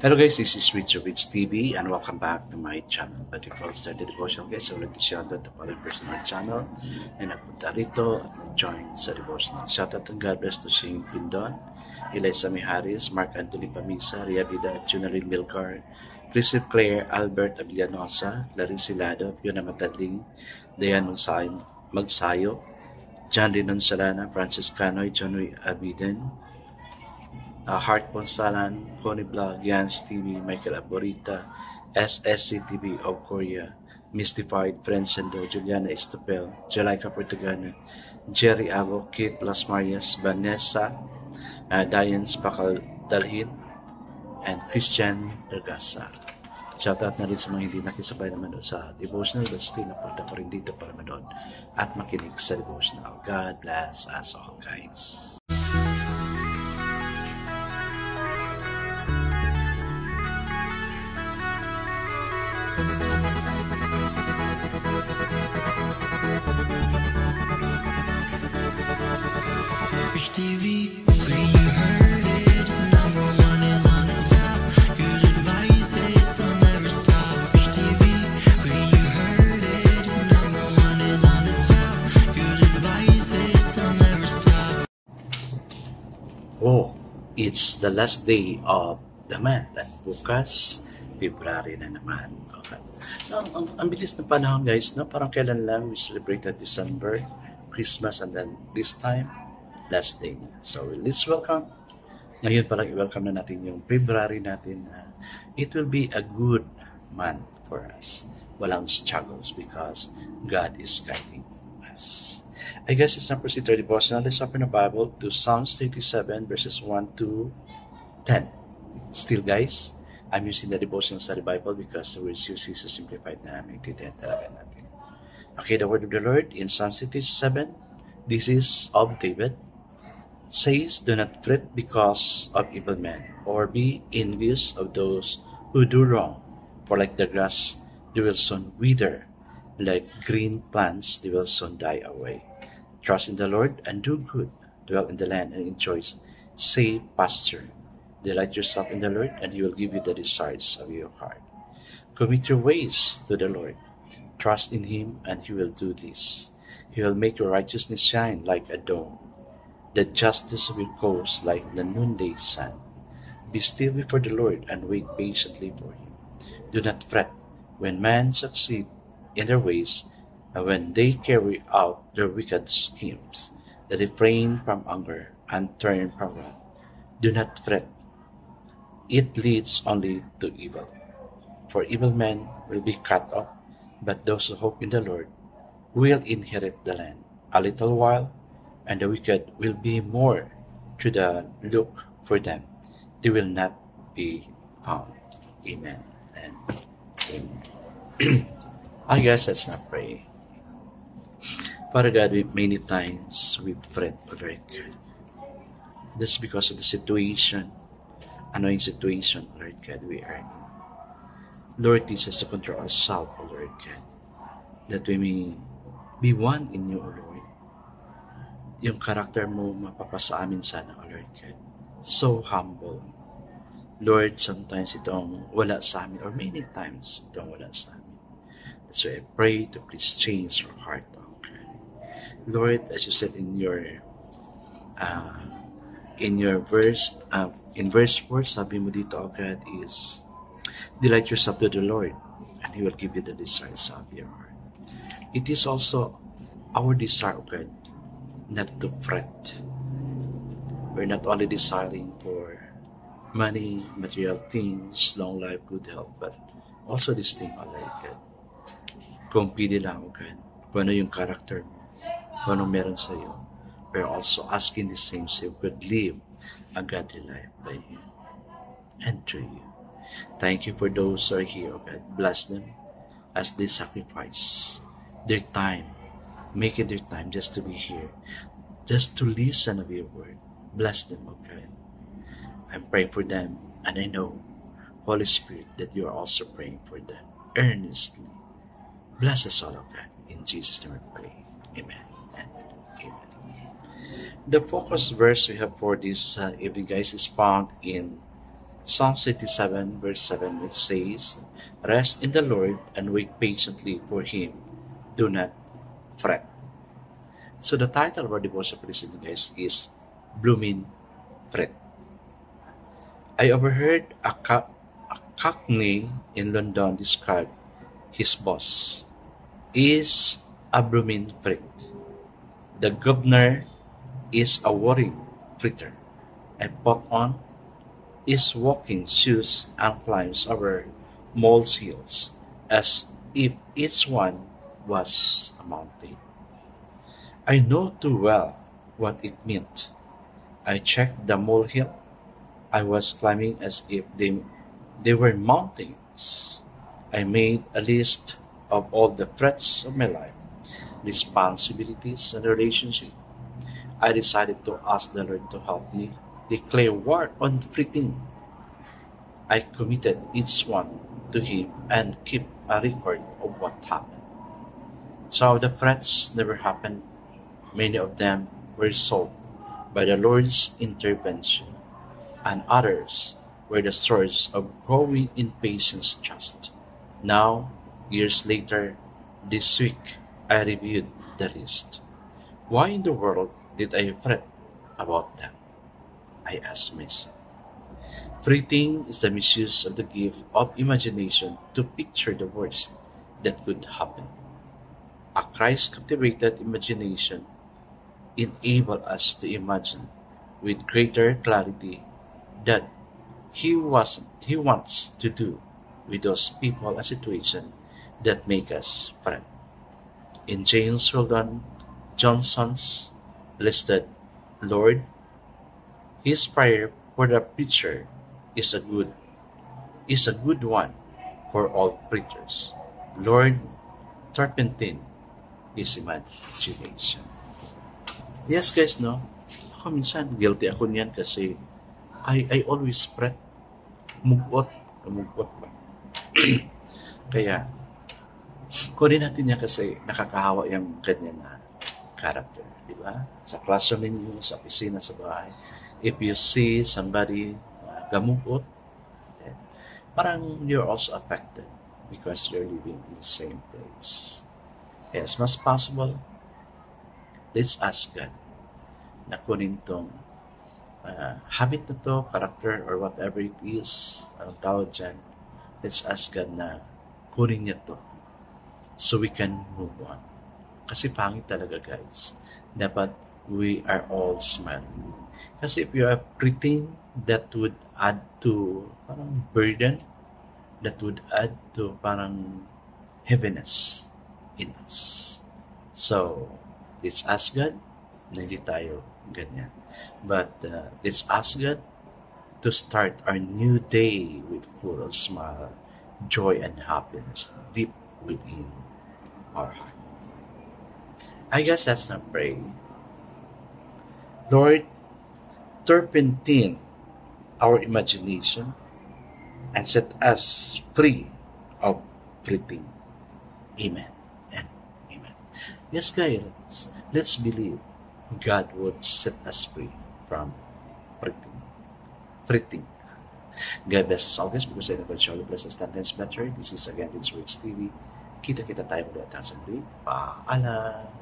Hello guys, this is Richard Rich TV and welcome back to my channel. But before I start the devotional guys, I would like to shout out the following personal channel na nagpunta rito at nag-join sa devotional. Shout out and God bless to Shane Pindon, Eliza Miharis, Mark Anthony Pamisa, Ria Vida, Junarine Milcar, Christopher Claire, Albert Aglianosa, Larissa Lado, Fiona Matadling, Dayan Magsayo, John Rinon Salana, Francis Canoy, John Ray Abiden, Heart Ponsalan, Connie Vlog, Yans TV, Michael Aborita, SSC TV of Korea, Mystified, Francendo, Juliana Estopel, Jalaika Portugana, Jerry Abo, Kate Las Marias, Vanessa, Diane Spakal Dalhin, and Christian Regasa. Shoutout na rin sa mga hindi nakisabay naman sa devotional but still napunta pa rin dito para manood at makinig sa devotional. God bless us all guys. Rich TV, where you heard it, number one is on the top. Good advice, they'll never stop. Rich TV, where you heard it, number one is on the top. Good advice, they'll never stop. Oh, it's the last day of the month at bukas, February na naman. Okay. Ang bilis ng panahon guys, no? Parang kailan lang we celebrated December, Christmas, and then this time, last day na. So let's welcome. Ngayon parang i-welcome na natin yung February natin. It will be a good month for us. Walang struggles because God is guiding us. I guess it's time to proceed to our devotional. Let's open the Bible to Psalms 37 verses 1 to 10. Still guys, I'm using the devotional study Bible because the words used is so simplified na maintindihan talaga natin. Okay, the word of the Lord in Psalm 37, this is of David, says, "Do not fret because of evil men, or be envious of those who do wrong. For like the grass, they will soon wither. Like green plants, they will soon die away. Trust in the Lord and do good. Dwell in the land and enjoy safe pasture. Delight yourself in the Lord, and He will give you the desires of your heart. Commit your ways to the Lord. Trust in Him, and He will do this. He will make your righteousness shine like a dawn, the justice of your cause like the noonday sun. Be still before the Lord and wait patiently for Him. Do not fret when men succeed in their ways, and when they carry out their wicked schemes, that they refrain from anger and turn from wrath. Do not fret. It leads only to evil. For evil men will be cut off, but those who hope in the Lord will inherit the land. A little while, and the wicked will be more to the look for them. They will not be found. Amen and amen. I guess let's not pray. Father God, many times we fret, Lord God. That's because of the situation, annoying situation, Lord God, we are in. Lord, teach us to control ourselves, Lord God, that we may be one in you, Lord. Yung character mo mapapasa amin sana, Lord God. So humble. Lord, sometimes itong wala sa amin, or many times itong wala sa amin. That's why I pray to please change our heart, oh God. Lord, as you said in your verse, in verse 4, sabi mo dito, oh God, is delight yourself to the Lord, and He will give you the desires of your heart. It is also our desire, oh God, not to fret. We're not only desiring for money, material things, long life, good health, but also this thing, oh Lord God. Kung pili lang, oh God, kung ano yung character mo, kung ano meron sa iyo, we're also asking the same so you could live a godly life by you and through you. Thank you for those who are here, oh God. Bless them as they sacrifice their time, make it their time just to be here, just to listen of your word. Bless them, oh God. I'm praying for them, and I know, Holy Spirit, that you are also praying for them earnestly. Bless us all, oh God. In Jesus' name we pray. Amen and amen. The focus verse we have for this evening, guys, is found in Psalm 87 verse 7, it says, "Rest in the Lord and wait patiently for Him. Do not fret." So the title of our devotion for this evening, guys, is Blooming Fret. I overheard a cockney in London describe his boss is a blooming fret. The governor is a worrying fritter. A pot on is walking shoes and climbs over molehills as if each one was a mountain. I know too well what it meant. I checked the molehill I was climbing as if they were mountains. I made a list of all the threats of my life, responsibilities, and relationship. I decided to ask the Lord to help me declare war on fretting. I committed each one to Him and keep a record of what happened. Some of the threats never happened. Many of them were solved by the Lord's intervention, and others were the source of growing impatience trust. Now, years later, this week, I reviewed the list. Why in the world did I fret about them? I asked myself. Fretting is the misuse of the gift of imagination to picture the worst that could happen. A Christ-cultivated imagination enables us to imagine with greater clarity that He wants to do with those people and situations that make us fret. In James Weldon Johnson's listed, Lord, his prayer for the preacher is a good one for all preachers. Lord, turpentine his imagination. Yes guys, no? Ako minsan, guilty ako niyan kasi I always fret. Mugot ba? Kaya, kunin natin yan kasi nakakahawa yung ganyan na character. Di ba? Sa classroom ninyo, sa opisina, sa bahay. If you see somebody gamugot, then parang you're also affected because you're living in the same place. As much as possible, let's ask God na kunin tong habit na to, character, or whatever it is, anong tawag dyan, let's ask God na kunin niya to so we can move on. Kasi pangit talaga guys. Dapat we are all smiling. Kasi if you are fretting, that would add to parang burden, that would add to parang heaviness in us. So, let's ask God na hindi tayo ganyan. But let's ask God to start our new day with full of smile, joy, and happiness deep within our heart. I guess that's not praying. Lord, turpentine our imagination and set us free of fretting. Amen and amen. Yes, guys, let's believe God would set us free from fretting. God bless us always because I never surely bless us 10 times better. This is again Vince Words TV. Kita-kita tayo ulit ang sandali. Paalam!